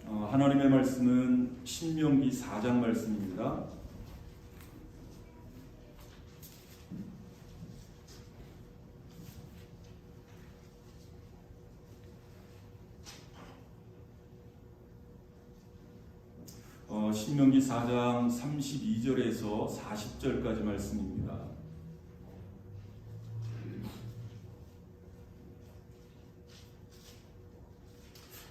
하나님의 말씀은 신명기 4장 말씀입니다. 신명기 4장 32절에서 40절까지 말씀입니다.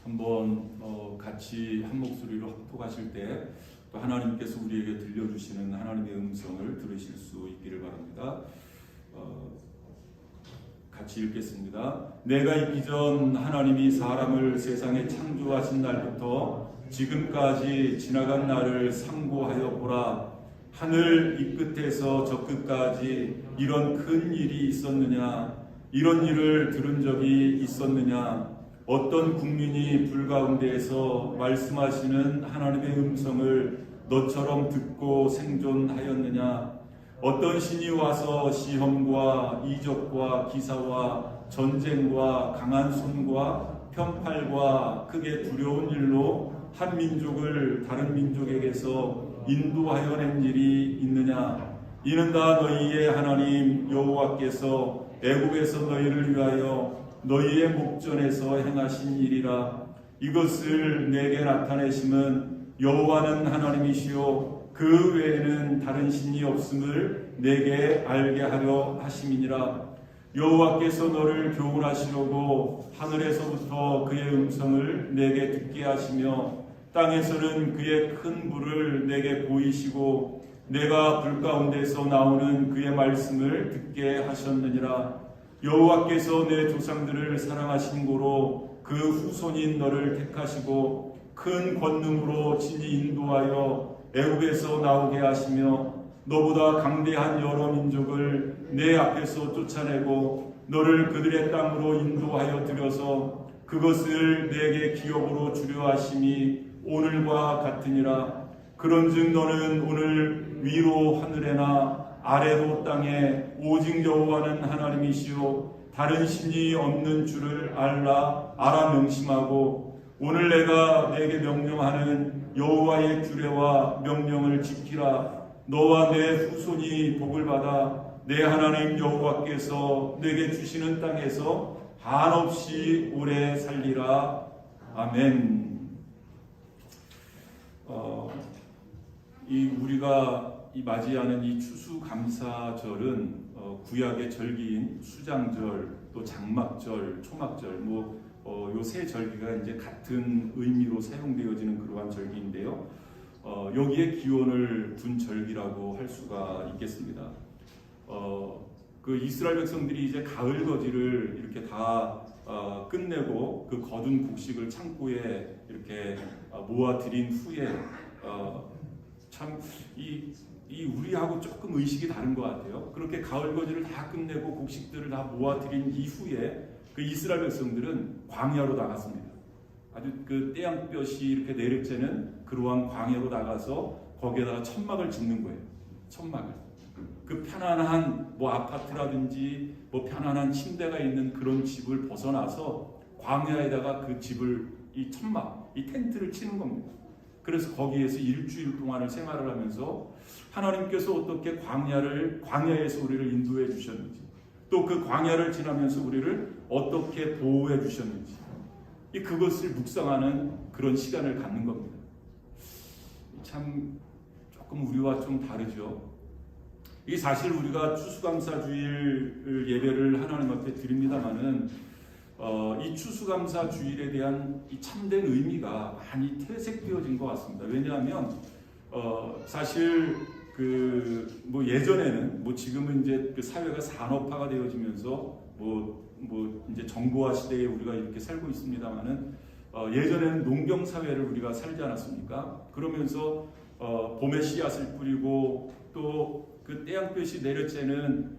한번 같이 한 목소리로 합독하실 때 또 하나님께서 우리에게 들려주시는 하나님의 음성을 들으실 수 있기를 바랍니다. 같이 읽겠습니다. 내가 있기 전 하나님이 사람을 세상에 창조하신 날부터 지금까지 지나간 날을 상고하여 보라. 하늘 이 끝에서 저 끝까지 이런 큰 일이 있었느냐? 이런 일을 들은 적이 있었느냐? 어떤 국민이 불 가운데에서 말씀하시는 하나님의 음성을 너처럼 듣고 생존하였느냐? 어떤 신이 와서 시험과 이적과 기사와 전쟁과 강한 손과 편팔과 크게 두려운 일로 한 민족을 다른 민족에게서 인도하여 낸 일이 있느냐? 이는 다 너희의 하나님 여호와께서 애굽에서 너희를 위하여 너희의 목전에서 행하신 일이라. 이것을 내게 나타내심은 여호와는 하나님이시요 그 외에는 다른 신이 없음을 내게 알게 하려 하심이니라. 여호와께서 너를 교훈하시려고 하늘에서부터 그의 음성을 내게 듣게 하시며 땅에서는 그의 큰 불을 내게 보이시고 내가 불 가운데서 나오는 그의 말씀을 듣게 하셨느니라. 여호와께서 내 조상들을 사랑하신 고로 그 후손인 너를 택하시고 큰 권능으로 친히 인도하여 애굽에서 나오게 하시며 너보다 강대한 여러 민족을 내 앞에서 쫓아내고 너를 그들의 땅으로 인도하여 들여서 그것을 내게 기업으로 주려 하심이 오늘과 같으니라. 그런즉 너는 오늘 위로 하늘에나 아래로 땅에 오직 여호와는 하나님이시요 다른 신이 없는 줄을 알아 명심하고 오늘 내가 내게 명령하는 여호와의 규례와 명령을 지키라. 너와 내 후손이 복을 받아 내 하나님 여호와께서 내게 주시는 땅에서 한없이 오래 살리라. 아멘. 우리가 맞이하는 이 추수감사절은 구약의 절기인 수장절, 또 장막절, 초막절, 요 세 절기가 이제 같은 의미로 사용되어지는 그러한 절기인데요. 여기에 기원을 둔 절기라고 할 수가 있겠습니다. 그 이스라엘 백성들이 이제 가을 거지를 이렇게 다 끝내고 그 거둔 곡식을 창고에 이렇게 모아들인 후에 참 우리하고 조금 의식이 다른 것 같아요. 그렇게 가을 거지를 다 끝내고 곡식들을 다 모아들인 이후에 그 이스라엘 백성들은 광야로 나갔습니다. 아주 그 떼양볕이 이렇게 내리쬐는 그러한 광야로 나가서 거기에다가 천막을 짓는 거예요. 천막을. 그 편안한 아파트라든지 편안한 침대가 있는 그런 집을 벗어나서 광야에다가 그 집을 이 천막, 이 텐트를 치는 겁니다. 그래서 거기에서 일주일 동안을 생활을 하면서 하나님께서 어떻게 광야에서 우리를 인도해 주셨는지, 또 그 광야를 지나면서 우리를 어떻게 보호해 주셨는지, 그것을 묵상하는 그런 시간을 갖는 겁니다. 참 조금 우리와 좀 다르죠. 이 사실 우리가 추수감사주일 예배를 하나님 앞에 드립니다마는 이 추수감사주일에 대한 이 참된 의미가 많이 퇴색되어진 것 같습니다. 왜냐하면 사실 예전에는 지금은 이제 그 사회가 산업화가 되어지면서 이제 정보화 시대에 우리가 이렇게 살고 있습니다만은 예전에는 농경 사회를 우리가 살지 않았습니까? 그러면서 봄에 씨앗을 뿌리고 또 그 태양볕이 내려쬐는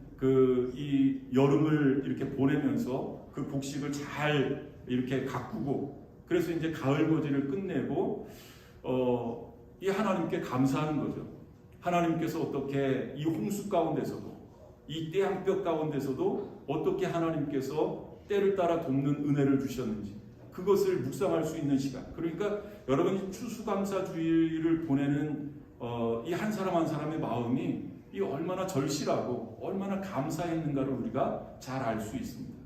이 여름을 이렇게 보내면서 그 곡식을 잘 이렇게 가꾸고 그래서 이제 가을 거지를 끝내고 이 하나님께 감사하는 거죠. 하나님께서 어떻게 이 홍수 가운데서도 이 태양볕 가운데서도 어떻게 하나님께서 때를 따라 돕는 은혜를 주셨는지 그것을 묵상할 수 있는 시간. 그러니까 여러분이 추수감사주의를 보내는 이 한 사람 한 사람의 마음이 이 얼마나 절실하고 얼마나 감사했는가를 우리가 잘 알 수 있습니다.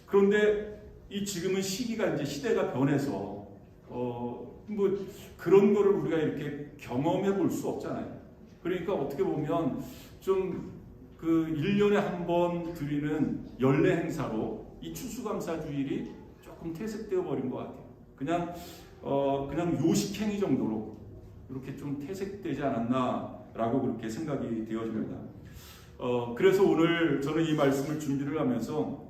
그런데 이 지금은 시기가 이제 시대가 변해서 뭐 그런 거를 우리가 이렇게 경험해 볼 수 없잖아요. 그러니까 어떻게 보면 좀 그 1년에 한 번 드리는 연례 행사로 이 추수감사주일이 조금 퇴색되어 버린 것 같아요. 그냥 요식행위 정도로 이렇게 좀 퇴색되지 않았나라고 그렇게 생각이 되어집니다. 그래서 오늘 저는 이 말씀을 준비를 하면서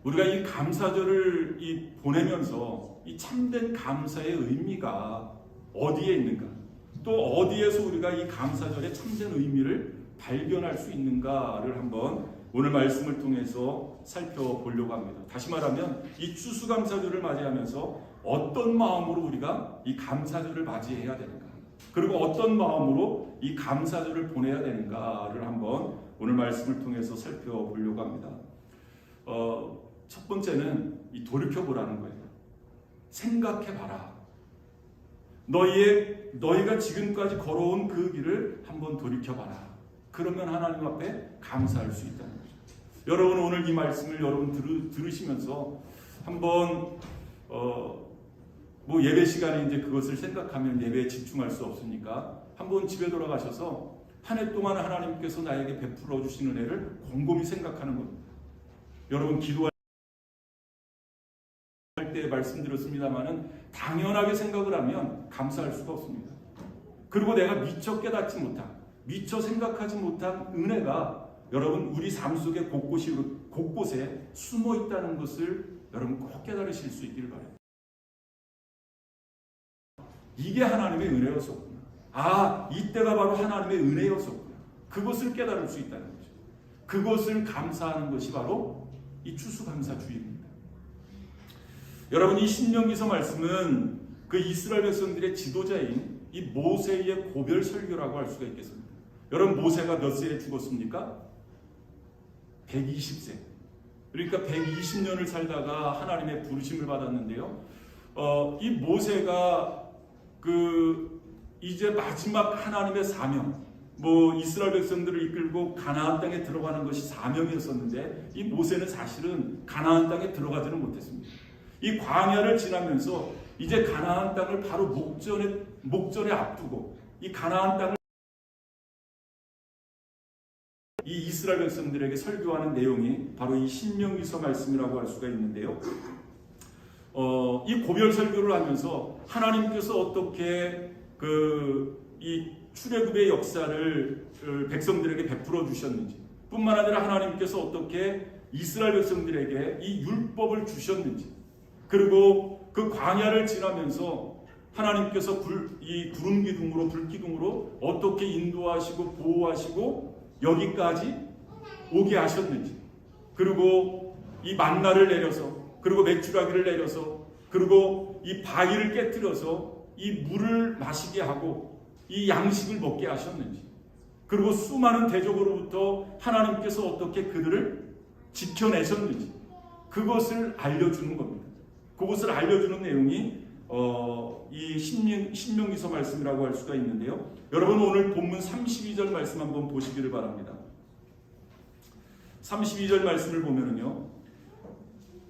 우리가 이 감사절을 보내면서 이 참된 감사의 의미가 어디에 있는가, 또 어디에서 우리가 이 감사절의 참된 의미를 발견할 수 있는가를 한번 오늘 말씀을 통해서 살펴보려고 합니다. 다시 말하면 이 추수감사절을 맞이하면서 어떤 마음으로 우리가 이 감사절을 맞이해야 되는가, 그리고 어떤 마음으로 이 감사절을 보내야 되는가를 한번 오늘 말씀을 통해서 살펴보려고 합니다. 첫 번째는 이 돌이켜보라는 거예요. 생각해봐라. 너희가 지금까지 걸어온 그 길을 한번 돌이켜봐라. 그러면 하나님 앞에 감사할 수 있다는 거죠. 여러분 오늘 이 말씀을 여러분 들으시면서 한번 뭐 예배 시간에 이제 그것을 생각하면 예배에 집중할 수 없으니까 한번 집에 돌아가셔서 한 해 동안 하나님께서 나에게 베풀어 주신 은혜를 곰곰이 생각하는 겁니다. 여러분 기도할 때 말씀드렸습니다만은 당연하게 생각을 하면 감사할 수가 없습니다. 그리고 내가 미처 깨닫지 못한, 미처 생각하지 못한 은혜가 여러분 우리 삶 속에 곳곳에 숨어 있다는 것을 여러분 꼭 깨달으실 수 있기를 바랍니다. 이게 하나님의 은혜였었구나. 이때가 바로 하나님의 은혜였었구나. 그것을 깨달을 수 있다는 거죠. 그것을 감사하는 것이 바로 이 추수감사주의입니다. 여러분 이 신명기서 말씀은 그 이스라엘 백성들의 지도자인 이 모세의 고별 설교라고 할 수가 있겠습니다. 여러분 모세가 몇 세에 죽었습니까? 120세. 그러니까 120년을 살다가 하나님의 부르심을 받았는데요. 이 모세가 이제 마지막 하나님의 사명, 이스라엘 백성들을 이끌고 가나안 땅에 들어가는 것이 사명이었었는데 이 모세는 사실은 가나안 땅에 들어가지는 못했습니다. 이 광야를 지나면서 이제 가나안 땅을 바로 목전에 앞두고 이 가나안 땅을 이 이스라엘 백성들에게 설교하는 내용이 바로 이 신명기서 말씀이라고 할 수가 있는데요. 이 고별 설교를 하면서 하나님께서 어떻게 이 출애굽의 역사를 백성들에게 베풀어 주셨는지, 뿐만 아니라 하나님께서 어떻게 이스라엘 백성들에게 이 율법을 주셨는지, 그리고 그 광야를 지나면서 하나님께서 이 구름 기둥으로 불 기둥으로 어떻게 인도하시고 보호하시고 여기까지 오게 하셨는지, 그리고 이 만나를 내려서, 그리고 메추라기를 내려서, 그리고 이 바위를 깨뜨려서 이 물을 마시게 하고 이 양식을 먹게 하셨는지, 그리고 수많은 대적으로부터 하나님께서 어떻게 그들을 지켜내셨는지 그것을 알려주는 겁니다. 그것을 알려주는 내용이 이 신명기서 말씀이라고 할 수가 있는데요. 여러분 오늘 본문 32절 말씀 한번 보시기를 바랍니다. 32절 말씀을 보면은요,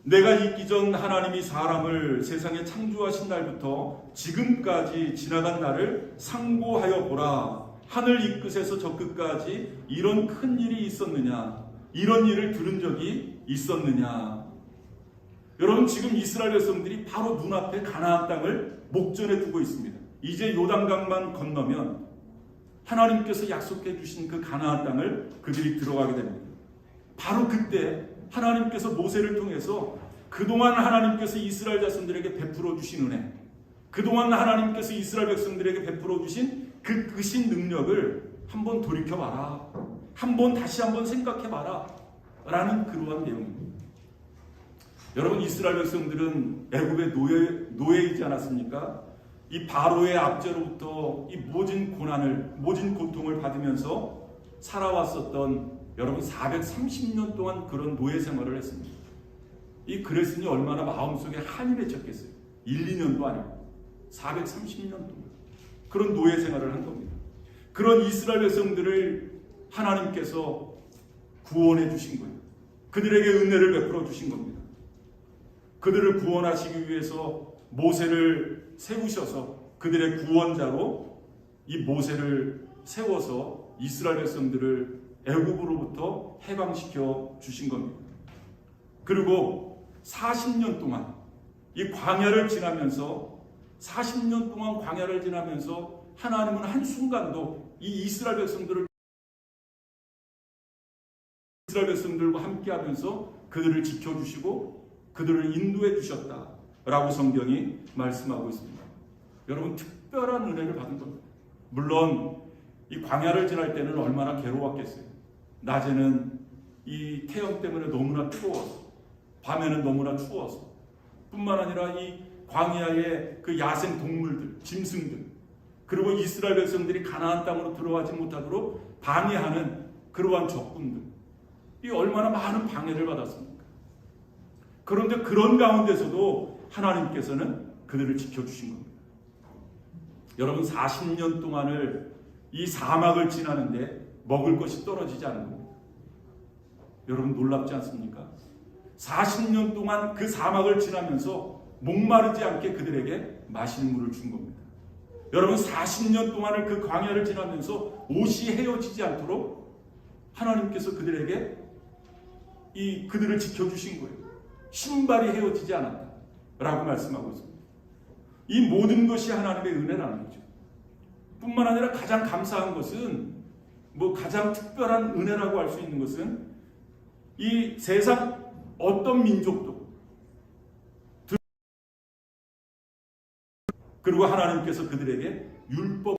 내가 있기 전 하나님이 사람을 세상에 창조하신 날부터 지금까지 지나간 날을 상고하여 보라. 하늘 이 끝에서 저 끝까지 이런 큰 일이 있었느냐, 이런 일을 들은 적이 있었느냐. 여러분 지금 이스라엘 백성들이 바로 눈앞에 가나안 땅을 목전에 두고 있습니다. 이제 요단강만 건너면 하나님께서 약속해 주신 그 가나안 땅을 그들이 들어가게 됩니다. 바로 그때 하나님께서 모세를 통해서 그동안 하나님께서 이스라엘 자손들에게 베풀어 주신 은혜, 그동안 하나님께서 이스라엘 백성들에게 베풀어 주신 그 크신 능력을 한번 돌이켜봐라, 다시 한번 생각해봐라 라는 그러한 내용입니다. 여러분 이스라엘 백성들은 애굽의 노예이지 않았습니까? 이 바로의 압제로부터 이 모진 고통을 받으면서 살아왔었던 여러분 430년 동안 그런 노예 생활을 했습니다. 이 그랬으니 얼마나 마음속에 한이 맺혔겠어요. 1, 2년도 아니고 430년 동안 그런 노예 생활을 한 겁니다. 그런 이스라엘 백성들을 하나님께서 구원해 주신 거예요. 그들에게 은혜를 베풀어 주신 겁니다. 그들을 구원하시기 위해서 모세를 세우셔서 그들의 구원자로 이 모세를 세워서 이스라엘 백성들을 애굽으로부터 해방시켜 주신 겁니다. 그리고 40년 동안 이 광야를 지나면서 40년 동안 광야를 지나면서 하나님은 한순간도 이 이스라엘 백성들과 함께하면서 그들을 지켜주시고 그들을 인도해 주셨다라고 성경이 말씀하고 있습니다. 여러분, 특별한 은혜를 받은 겁니다. 물론 이 광야를 지날 때는 얼마나 괴로웠겠어요. 낮에는 이 태양 때문에 너무나 뜨거워서, 밤에는 너무나 추워서, 뿐만 아니라 이 광야의 그 야생 동물들, 짐승들, 그리고 이스라엘 백성들이 가나안 땅으로 들어가지 못하도록 방해하는 그러한 적군들, 이 얼마나 많은 방해를 받았습니까? 그런데 그런 가운데서도 하나님께서는 그들을 지켜주신 겁니다. 여러분, 40년 동안을 이 사막을 지나는데 먹을 것이 떨어지지 않는 겁니다. 여러분, 놀랍지 않습니까? 40년 동안 그 사막을 지나면서 목마르지 않게 그들에게 마시는 물을 준 겁니다. 여러분, 40년 동안을 그 광야를 지나면서 옷이 헤어지지 않도록 하나님께서 그들에게 그들을 지켜주신 거예요. 신발이 헤어지지 않았다라고 말씀하고 있습니다. 이 모든 것이 하나님의 은혜라는 거죠. 뿐만 아니라 가장 감사한 것은, 가장 특별한 은혜라고 할 수 있는 것은, 이 세상 어떤 민족도, 그리고 하나님께서 그들에게 율법,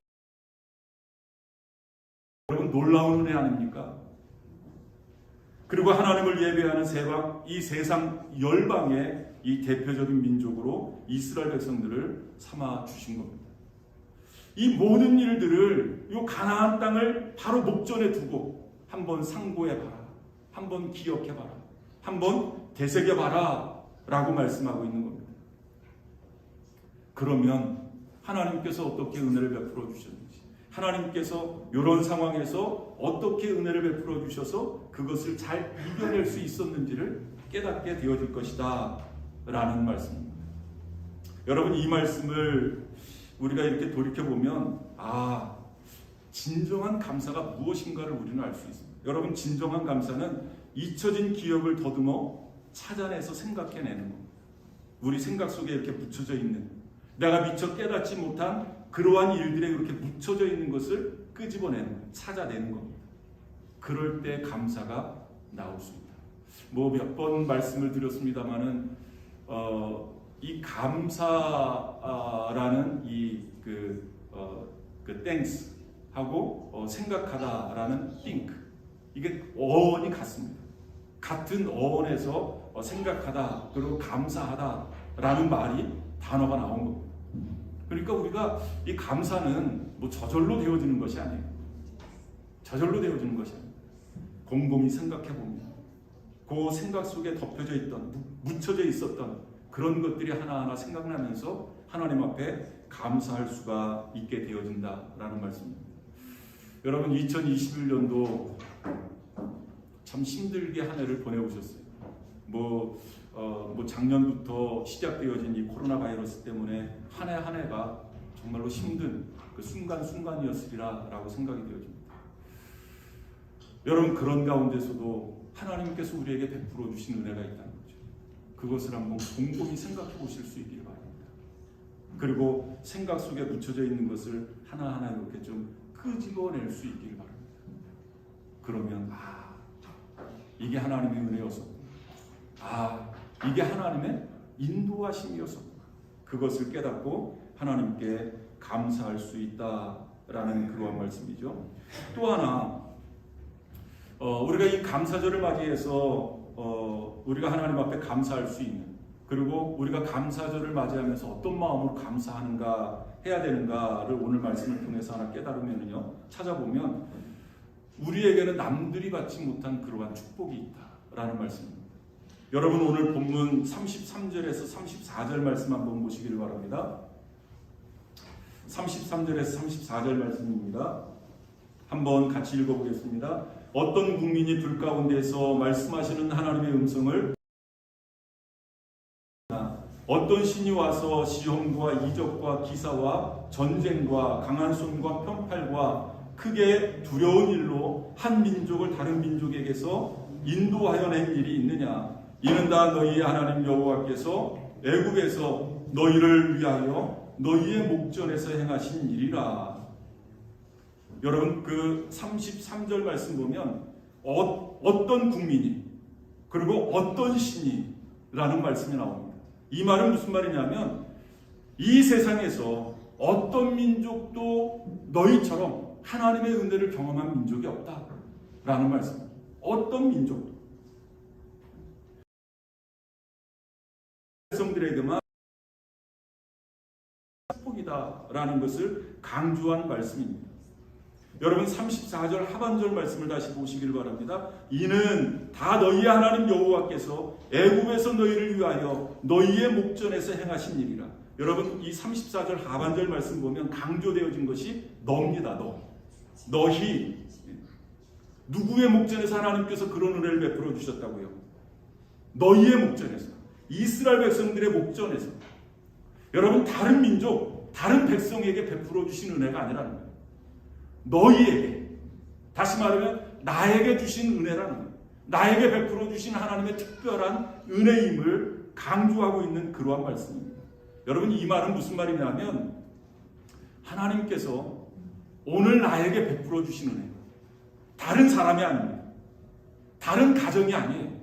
여러분, 놀라운 은혜 아닙니까? 그리고 하나님을 예배하는 이 세상 열방의 이 대표적인 민족으로 이스라엘 백성들을 삼아 주신 겁니다. 이 모든 일들을 이 가나안 땅을 바로 목전에 두고 한번 상고해봐라, 한번 기억해봐라, 한번 되새겨봐라 라고 말씀하고 있는 겁니다. 그러면 하나님께서 어떻게 은혜를 베풀어 주셨는지, 하나님께서 이런 상황에서 어떻게 은혜를 베풀어 주셔서 그것을 잘 이겨낼 수 있었는지를 깨닫게 되어질 것이다 라는 말씀입니다. 여러분, 이 말씀을 우리가 이렇게 돌이켜보면 진정한 감사가 무엇인가를 우리는 알 수 있습니다. 여러분, 진정한 감사는 잊혀진 기억을 더듬어 찾아내서 생각해내는 겁니다. 우리 생각 속에 이렇게 묻혀져 있는, 내가 미처 깨닫지 못한 그러한 일들에 이렇게 묻혀져 있는 것을 끄집어내는 거예요. 찾아내는 겁니다. 그럴 때 감사가 나올 수 있다. 몇 번 말씀을 드렸습니다마는 이 감사라는 thanks 하고 생각하다라는 think, 이게 어원이 같습니다. 같은 어원에서 생각하다 그리고 감사하다라는 말이 단어가 나온 겁니다. 그러니까 우리가 이 감사는 저절로 되어지는 것이 아니에요. 저절로 되어지는 것이 아니에요. 곰곰이 생각해 보면 그 생각 속에 덮여져 있던, 묻혀져 있었던 그런 것들이 하나하나 생각나면서 하나님 앞에 감사할 수가 있게 되어진다라는 말씀입니다. 여러분, 2021년도 참 힘들게 한 해를 보내오셨어요. 작년부터 시작되어진 이 코로나 바이러스 때문에 한 해 한 해가 정말로 힘든 그 순간순간이었으리라라고 생각이 되어집니다. 여러분, 그런 가운데서도 하나님께서 우리에게 베풀어 주신 은혜가 있다는 거죠. 그것을 한번 곰곰이 생각해 보실 수 있기를 바랍니다. 그리고 생각 속에 묻혀져 있는 것을 하나하나 이렇게 좀 끄집어낼 수 있기를 바랍니다. 그러면 이게 하나님의 은혜였었구나, 이게 하나님의 인도하심이었었구나, 그것을 깨닫고 하나님께 감사할 수 있다라는 그러한 말씀이죠. 또 하나, 우리가 이 감사절을 맞이해서 우리가 하나님 앞에 감사할 수 있는, 그리고 우리가 감사절을 맞이하면서 어떤 마음으로 감사하는가 해야 되는가를 오늘 말씀을 통해서 하나 깨달으면요, 찾아보면 우리에게는 남들이 받지 못한 그러한 축복이 있다라는 말씀입니다. 여러분 오늘 본문 33절에서 34절 말씀 한번 보시기를 바랍니다. 33절에서 34절 말씀입니다. 한번 같이 읽어보겠습니다. 어떤 국민이 불 가운데서 말씀하시는 하나님의 음성을 어떤 신이 와서 시험과 이적과 기사와 전쟁과 강한 손과 편팔과 크게 두려운 일로 한 민족을 다른 민족에게서 인도하여 낸 일이 있느냐? 이는 다 너희의 하나님 여호와께서 애굽에서 너희를 위하여 너희의 목전에서 행하신 일이라. 여러분 그 33절 말씀 보면 어떤 국민이 그리고 어떤 신이 라는 말씀이 나옵니다. 이 말은 무슨 말이냐면 이 세상에서 어떤 민족도 너희처럼 하나님의 은혜를 경험한 민족이 없다라는 말씀입니다. 어떤 민족도 백성들에게만 축복이다라는 것을 강조한 말씀입니다. 여러분 34절 하반절 말씀을 다시 보시길 바랍니다. 이는 다 너희의 하나님 여호와께서 애굽에서 너희를 위하여 너희의 목전에서 행하신 일이라. 여러분 이 34절 하반절 말씀 보면 강조되어진 것이 너입니다. 너희. 누구의 목전에서 하나님께서 그런 은혜를 베풀어 주셨다고요? 너희의 목전에서, 이스라엘 백성들의 목전에서. 여러분 다른 민족, 다른 백성에게 베풀어 주신 은혜가 아니라는 거예요. 너희에게, 다시 말하면 나에게 주신 은혜라는 거예요. 나에게 베풀어 주신 하나님의 특별한 은혜임을 강조하고 있는 그러한 말씀입니다. 여러분 이 말은 무슨 말이냐면 하나님께서 오늘 나에게 베풀어 주신 은혜, 다른 사람이 아닙니다. 다른 가정이 아니에요.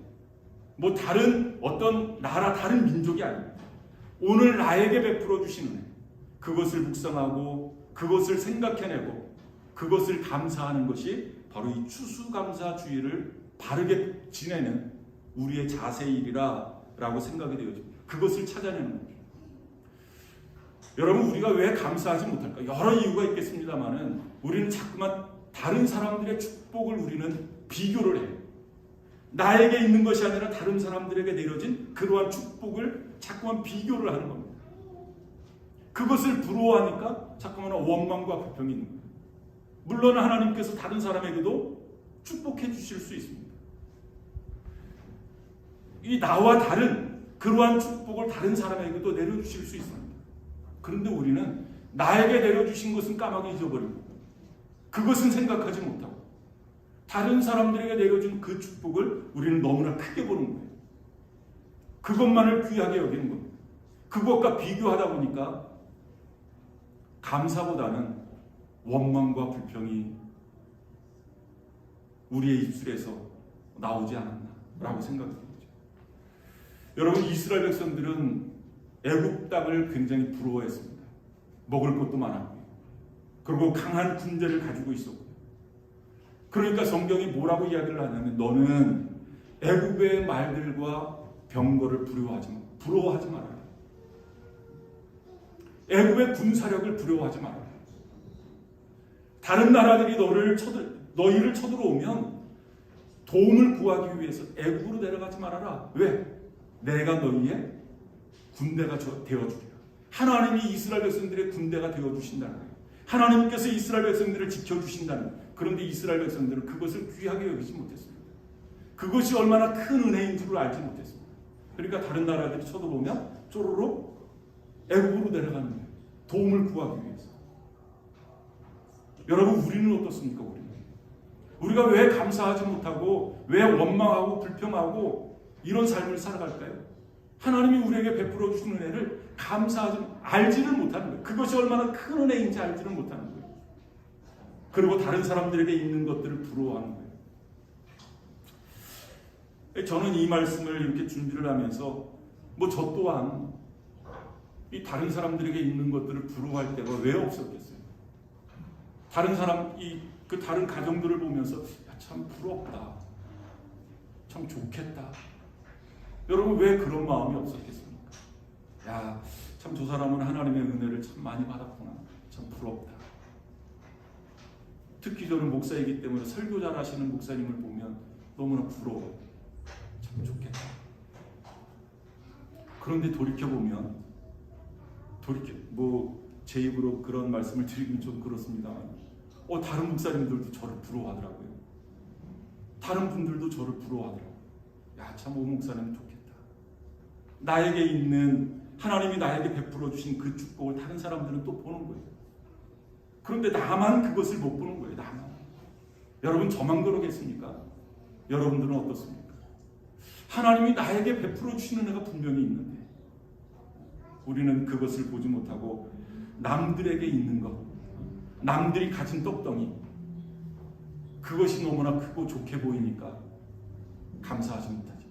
뭐 다른 어떤 나라, 다른 민족이 아닙니다. 오늘 나에게 베풀어 주신 은혜, 그것을 묵상하고 그것을 생각해내고 그것을 감사하는 것이 바로 이 추수감사주의를 바르게 지내는 우리의 자세일이라고 생각이 되어집니다. 그것을 찾아내는 거죠. 여러분 우리가 왜 감사하지 못할까? 여러 이유가 있겠습니다만은 우리는 자꾸만 다른 사람들의 축복을 우리는 비교를 해요. 나에게 있는 것이 아니라 다른 사람들에게 내려진 그러한 축복을 자꾸만 비교를 하는 겁니다. 그것을 부러워하니까 자꾸만 원망과 불평이 있는 거예요. 물론 하나님께서 다른 사람에게도 축복해 주실 수 있습니다. 이 나와 다른 그러한 축복을 다른 사람에게도 내려주실 수 있습니다. 그런데 우리는 나에게 내려주신 것은 까마귀 잊어버리고 그것은 생각하지 못하고 다른 사람들에게 내려준 그 축복을 우리는 너무나 크게 보는 거예요. 그것만을 귀하게 여기는 겁니다. 그것과 비교하다 보니까 감사보다는 원망과 불평이 우리의 입술에서 나오지 않았나라고 생각이 듭니다. 여러분 이스라엘 백성들은 애굽 땅을 굉장히 부러워했습니다. 먹을 것도 많았고요. 그리고 강한 군대를 가지고 있었고요. 그러니까 성경이 뭐라고 이야기를 하냐면 너는 애굽의 말들과 병거를 부러워하지 말아라. 애굽의 군사력을 부러워하지 말아라. 다른 나라들이 너희를 쳐들어오면 도움을 구하기 위해서 애굽으로 내려가지 말아라. 왜? 내가 너희의 군대가 되어주리라. 하나님이 이스라엘 백성들의 군대가 되어주신다는 거예요. 하나님께서 이스라엘 백성들을 지켜주신다는 거예요. 그런데 이스라엘 백성들은 그것을 귀하게 여기지 못했습니다. 그것이 얼마나 큰 은혜인 줄을 알지 못했습니다. 그러니까 다른 나라들이 쳐다보면 쪼로로 애굽으로 내려가는 거예요. 도움을 구하기 위해서. 여러분 우리는 어떻습니까? 우리가 왜 감사하지 못하고 왜 원망하고 불평하고 이런 삶을 살아갈까요? 하나님이 우리에게 베풀어 주신 은혜를 알지를 못하는 거예요. 그것이 얼마나 큰 은혜인지 알지를 못하는 거예요. 그리고 다른 사람들에게 있는 것들을 부러워하는 거예요. 저는 이 말씀을 이렇게 준비를 하면서 저 또한 이 다른 사람들에게 있는 것들을 부러워할 때가 왜 없었겠어요? 다른 사람 그 다른 가정들을 보면서 참 부럽다, 참 좋겠다. 여러분 왜 그런 마음이 없었겠습니까? 참 저 사람은 하나님의 은혜를 참 많이 받았구나, 참 부럽다. 특히 저는 목사이기 때문에 설교 잘하시는 목사님을 보면 너무나 부러워, 참 좋겠다. 그런데 돌이켜보면 제 입으로 그런 말씀을 드리긴 좀 그렇습니다만 다른 목사님들도 저를 부러워하더라고요. 다른 분들도 저를 부러워하더라고요. 야, 참 오 목사님 좋겠다. 나에게 있는 하나님이 나에게 베풀어 주신 그 축복을 다른 사람들은 또 보는 거예요. 그런데 나만 그것을 못 보는 거예요. 나만. 여러분 저만 그러겠습니까? 여러분들은 어떻습니까? 하나님이 나에게 베풀어 주시는 애가 분명히 있는데 우리는 그것을 보지 못하고 남들에게 있는 것, 남들이 가진 떡덩이, 그것이 너무나 크고 좋게 보이니까 감사하지 못하지.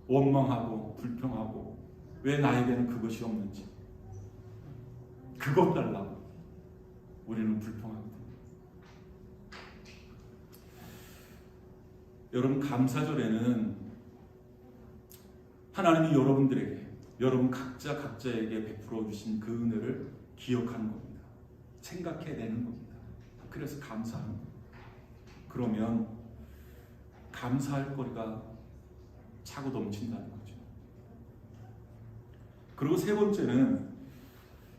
원망하고 불평하고 왜 나에게는 그것이 없는지, 그것 달라고 우리는 불평하거든요. 여러분 감사절에는 하나님이 여러분 각자에게 베풀어 주신 그 은혜를 기억하는 겁니다. 생각해내는 겁니다. 그래서 감사하는 겁니다. 그러면 감사할 거리가 차고 넘친다는 거죠. 그리고 세 번째는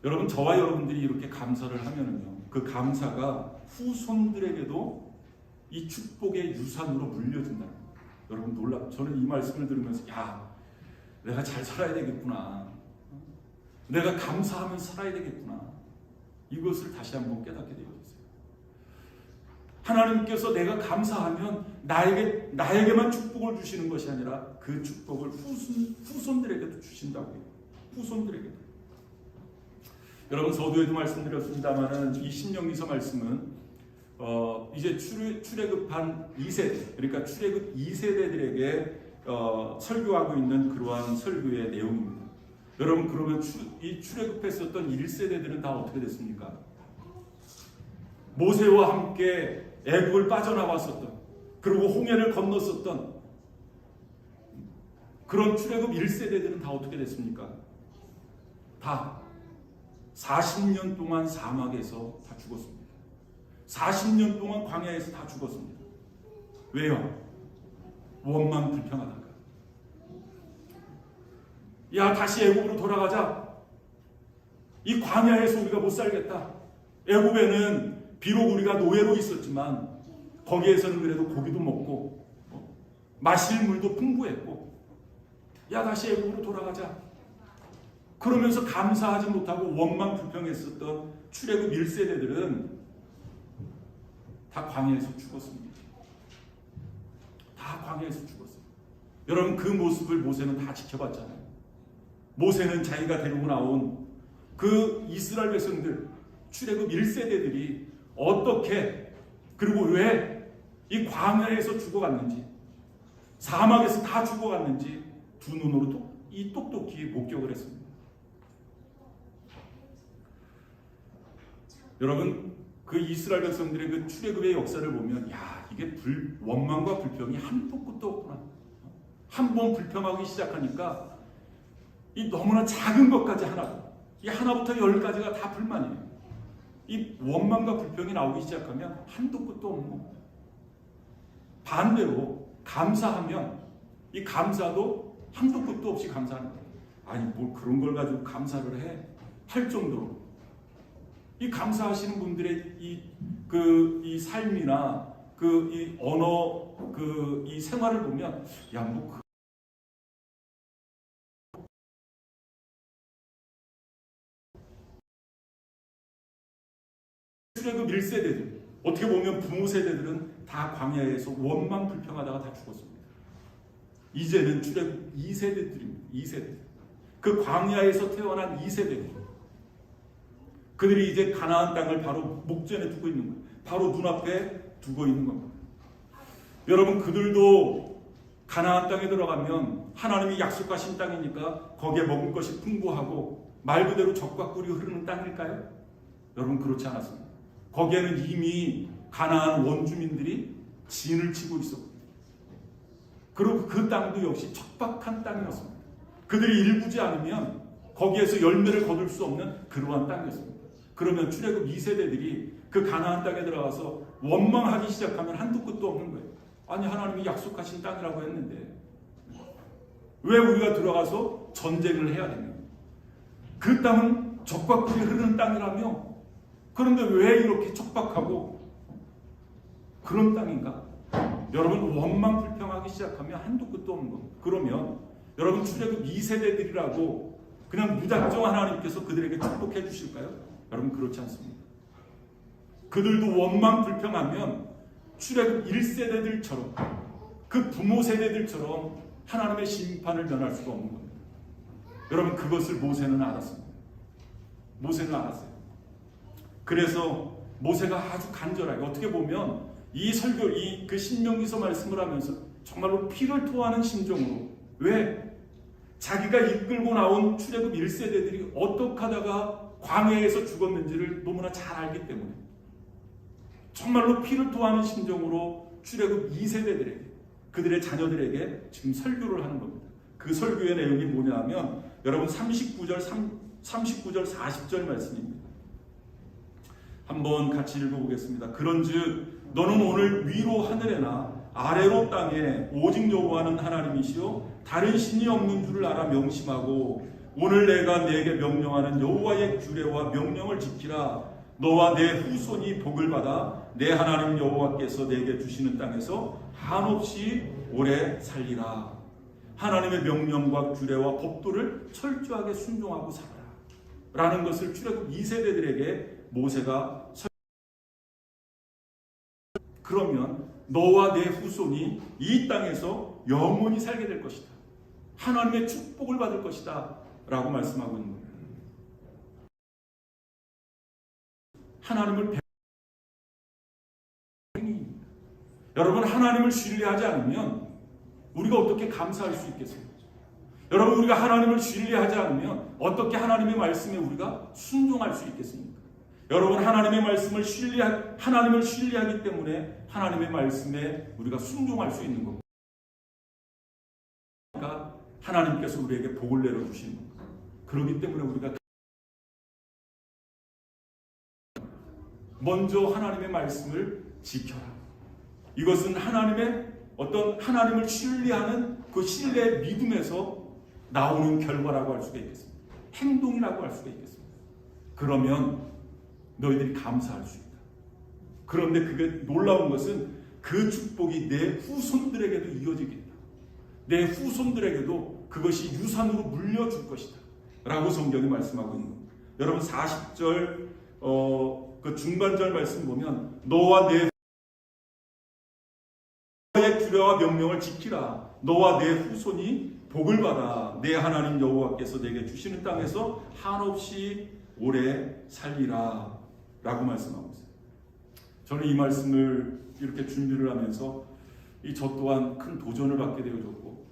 여러분 저와 여러분들이 이렇게 감사를 하면은요, 그 감사가 후손들에게도 이 축복의 유산으로 물려진다는 거예요. 여러분 저는 이 말씀을 들으면서 내가 잘 살아야 되겠구나. 내가 감사하면서 살아야 되겠구나. 이것을 다시 한번 깨닫게 되어졌어요. 하나님께서 내가 감사하면 나에게만 축복을 주시는 것이 아니라 그 축복을 후손들에게도 주신다고요. 후손들에게도. 여러분 서두에도 말씀드렸습니다만은 이 신명기서 말씀은 이제 출애굽한 2세대, 그러니까 출애굽 2세대들에게 설교하고 있는 그러한 설교의 내용입니다. 여러분 그러면 이 출애굽했었던 1세대들은 다 어떻게 됐습니까? 모세와 함께 애굽을 빠져나왔었던, 그리고 홍해를 건넜었던 그런 출애굽 1세대들은 다 어떻게 됐습니까? 다 40년 동안 사막에서 다 죽었습니다. 40년 동안 광야에서 다 죽었습니다. 왜요? 원망 불평하다가 다시 애굽으로 돌아가자. 이 광야에서 우리가 못 살겠다. 애굽에는 비록 우리가 노예로 있었지만 거기에서는 그래도 고기도 먹고 마실 물도 풍부했고 다시 애굽으로 돌아가자. 그러면서 감사하지 못하고 원망 불평했었던 출애굽 1세대들은 다 광야에서 죽었습니다. 다 광야에서 죽었어요. 여러분 그 모습을 모세는 다 지켜봤잖아요. 모세는 자기가 데리고 나온 그 이스라엘 백성들, 출애굽 1세대들이 어떻게, 그리고 왜 이 광야에서 죽어갔는지, 사막에서 다 죽어갔는지 두 눈으로 똑똑히 목격을 했습니다. 여러분 그 이스라엘 백성들의 그 출애굽의 역사를 보면 이게 원망과 불평이 한도 끝도 없구나. 한 번 불평하기 시작하니까 이 너무나 작은 것까지 이 하나부터 10가지가 다 불만이에요. 이 원망과 불평이 나오기 시작하면 한도 끝도 없는 겁니다. 반대로 감사하면 이 감사도 한도 끝도 없이 감사하는 거예요. 아니 뭘 그런 걸 가지고 감사를 할 정도로 이 감사하시는 분들의 이 삶이나 이 언어 이 생활을 보면 출애굽 1세대들, 어떻게 보면 부모 세대들은 다 광야에서 원망 불평하다가 다 죽었습니다. 이제는 출애굽 2세대들입니다. 2세대. 그 광야에서 태어난 2세대들. 그들이 이제 가나안 땅을 바로 목전에 두고 있는 거예요. 바로 눈앞에 두고 있는 겁니다. 여러분 그들도 가나안 땅에 들어가면 하나님이 약속하신 땅이니까 거기에 먹을 것이 풍부하고 말 그대로 젖과 꿀이 흐르는 땅일까요? 여러분 그렇지 않았습니다. 거기에는 이미 가나안 원주민들이 진을 치고 있었고, 그리고 그 땅도 역시 척박한 땅이었습니다. 그들이 일구지 않으면 거기에서 열매를 거둘 수 없는 그러한 땅이었습니다. 그러면 출애굽 2세대들이 그 가나안 땅에 들어가서 원망하기 시작하면 한도 끝도 없는 거예요. 아니 하나님이 약속하신 땅이라고 했는데 왜 우리가 들어가서 전쟁을 해야 됩니까? 그 땅은 적과 꿀이 흐르는 땅이라며. 그런데 왜 이렇게 척박하고 그런 땅인가? 여러분, 원망불평하기 시작하면 한도 끝도 없는 겁니다. 그러면 여러분, 출애굽 2세대들이라고 그냥 무작정 하나님께서 그들에게 축복해 주실까요? 여러분, 그렇지 않습니다. 그들도 원망불평하면 출애굽 1세대들처럼, 그 부모 세대들처럼 하나님의 심판을 면할 수가 없는 겁니다. 여러분, 그것을 모세는 알았습니다. 모세는 알았어요. 그래서 모세가 아주 간절하게, 어떻게 보면 이 설교, 그 신명기서 말씀을 하면서 정말로 피를 토하는 심정으로, 왜? 자기가 이끌고 나온 출애굽 1세대들이 어떻게 하다가 광야에서 죽었는지를 너무나 잘 알기 때문에 정말로 피를 토하는 심정으로 출애굽 2세대들에게, 그들의 자녀들에게 지금 설교를 하는 겁니다. 그 설교의 내용이 뭐냐 하면 여러분 39절 40절 말씀입니다. 한번 같이 읽어보겠습니다. 그런즉 너는 오늘 위로 하늘에나 아래로 땅에 오직 여호와는 하나님이시요 다른 신이 없는 줄을 알아 명심하고 오늘 내가 네게 명령하는 여호와의 규례와 명령을 지키라. 너와 내 후손이 복을 받아 내 하나님 여호와께서 네게 주시는 땅에서 한없이 오래 살리라. 하나님의 명령과 규례와 법도를 철저하게 순종하고 살아라 라는 것을 출애굽 2세대들에게 모세가 그러면 너와 내 후손이 이 땅에서 영원히 살게 될 것이다. 하나님의 축복을 받을 것이다 라고 말씀하고 있는 거예요. 하나님을 여러분, 하나님을 신뢰하지 않으면 우리가 어떻게 감사할 수 있겠어요? 여러분, 우리가 하나님을 신뢰하지 않으면 어떻게 하나님의 말씀에 우리가 순종할 수 있겠습니까? 여러분, 하나님의 말씀을 하나님을 신뢰하기 때문에 하나님의 말씀에 우리가 순종할 수 있는 겁니다. 그러니까 하나님께서 우리에게 복을 내려주시는 겁니다. 그렇기 때문에 우리가 먼저 하나님의 말씀을 지켜라. 이것은 하나님의 어떤 하나님을 신뢰하는 그 신뢰의 믿음에서 나오는 결과라고 할 수가 있겠습니다. 행동이라고 할 수가 있겠습니다. 그러면 너희들이 감사할 수 있다. 그런데 그게 놀라운 것은 그 축복이 내 후손들에게도 이어지겠다. 내 후손들에게도 그것이 유산으로 물려줄 것이다 라고 성경이 말씀하고 있는 겁니다. 여러분 40절 그 중반절 말씀 보면 너와 내 규례와 명령을 지키라. 너와 내 후손이 복을 받아 내 하나님 여호와께서 내게 주시는 땅에서 한없이 오래 살리라 라고 말씀하고 있어요. 저는 이 말씀을 이렇게 준비를 하면서 저 또한 큰 도전을 받게 되어졌고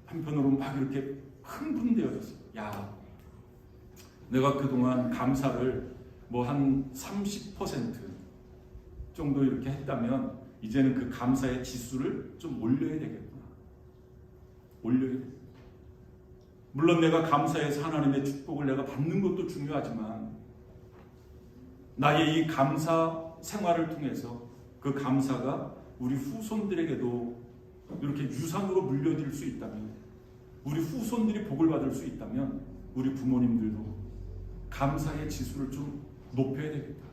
한편으로 막 이렇게 흥분되어졌어요. 야, 내가 그동안 감사를 뭐 한 30% 정도 이렇게 했다면 이제는 그 감사의 지수를 좀 올려야 되겠구나. 올려야 돼. 물론 내가 감사해서 하나님의 축복을 내가 받는 것도 중요하지만 나의 이 감사 생활을 통해서 그 감사가 우리 후손들에게도 이렇게 유산으로 물려질 수 있다면, 우리 후손들이 복을 받을 수 있다면 우리 부모님들도 감사의 지수를 좀 높여야 되겠다.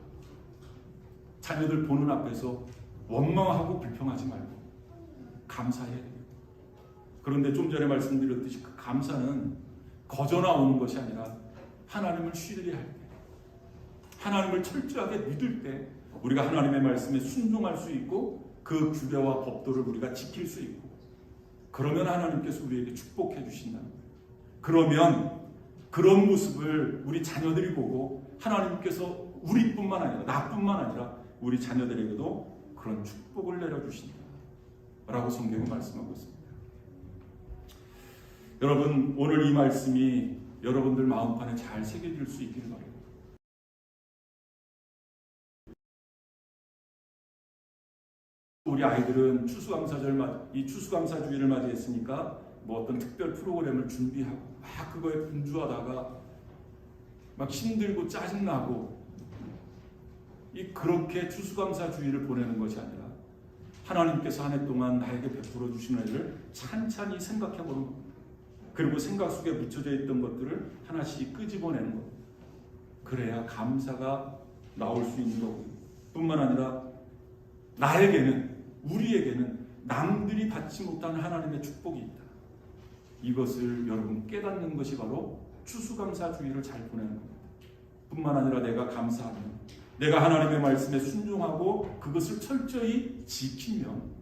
자녀들 보는 앞에서 원망하고 불평하지 말고 감사해야 되겠다. 그런데 좀 전에 말씀드렸듯이 그 감사는 거저 나오는 것이 아니라 하나님을 신뢰할 때, 하나님을 철저하게 믿을 때 우리가 하나님의 말씀에 순종할 수 있고 그 규례와 법도를 우리가 지킬 수 있고, 그러면 하나님께서 우리에게 축복해 주신다는 거예요. 그러면 그런 모습을 우리 자녀들이 보고 하나님께서 우리뿐만 아니라 나뿐만 아니라 우리 자녀들에게도 그런 축복을 내려주신다 라고 성경이 말씀하고 있습니다. 여러분, 오늘 이 말씀이 여러분들 마음판에 잘 새겨질 수 있기를 바랍니다. 우리 아이들은 이 추수감사주의를 맞이했으니까 뭐 어떤 특별 프로그램을 준비하고 막 그거에 분주하다가 막 힘들고 짜증나고 그렇게 추수감사주의를 보내는 것이 아니라 하나님께서 한 해 동안 나에게 베풀어 주신 은혜를 찬찬히 생각해 보는 겁니다. 그리고 생각 속에 묻혀져 있던 것들을 하나씩 끄집어내는 것. 그래야 감사가 나올 수 있는 거고, 뿐만 아니라 나에게는, 우리에게는 남들이 받지 못한 하나님의 축복이 있다. 이것을 여러분 깨닫는 것이 바로 추수감사주의를 잘 보내는 겁니다. 뿐만 아니라 내가 감사하면, 내가 하나님의 말씀에 순종하고 그것을 철저히 지키면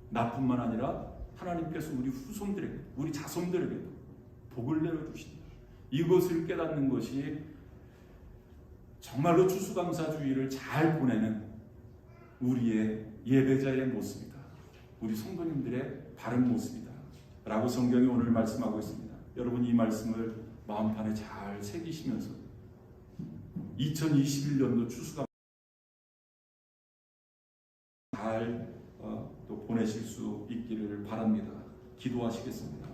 나뿐만 아니라 하나님께서 우리 후손들에게, 우리 자손들에게도 복을 내려주신다. 이것을 깨닫는 것이 정말로 추수감사주의를 잘 보내는 우리의 예배자의 모습이다. 우리 성도님들의 바른 모습이다. 라고 성경이 오늘 말씀하고 있습니다. 여러분 이 말씀을 마음판에 잘 새기시면서 2021년도 추수감 잘 또 보내실 수 있기를 바랍니다. 기도하시겠습니다.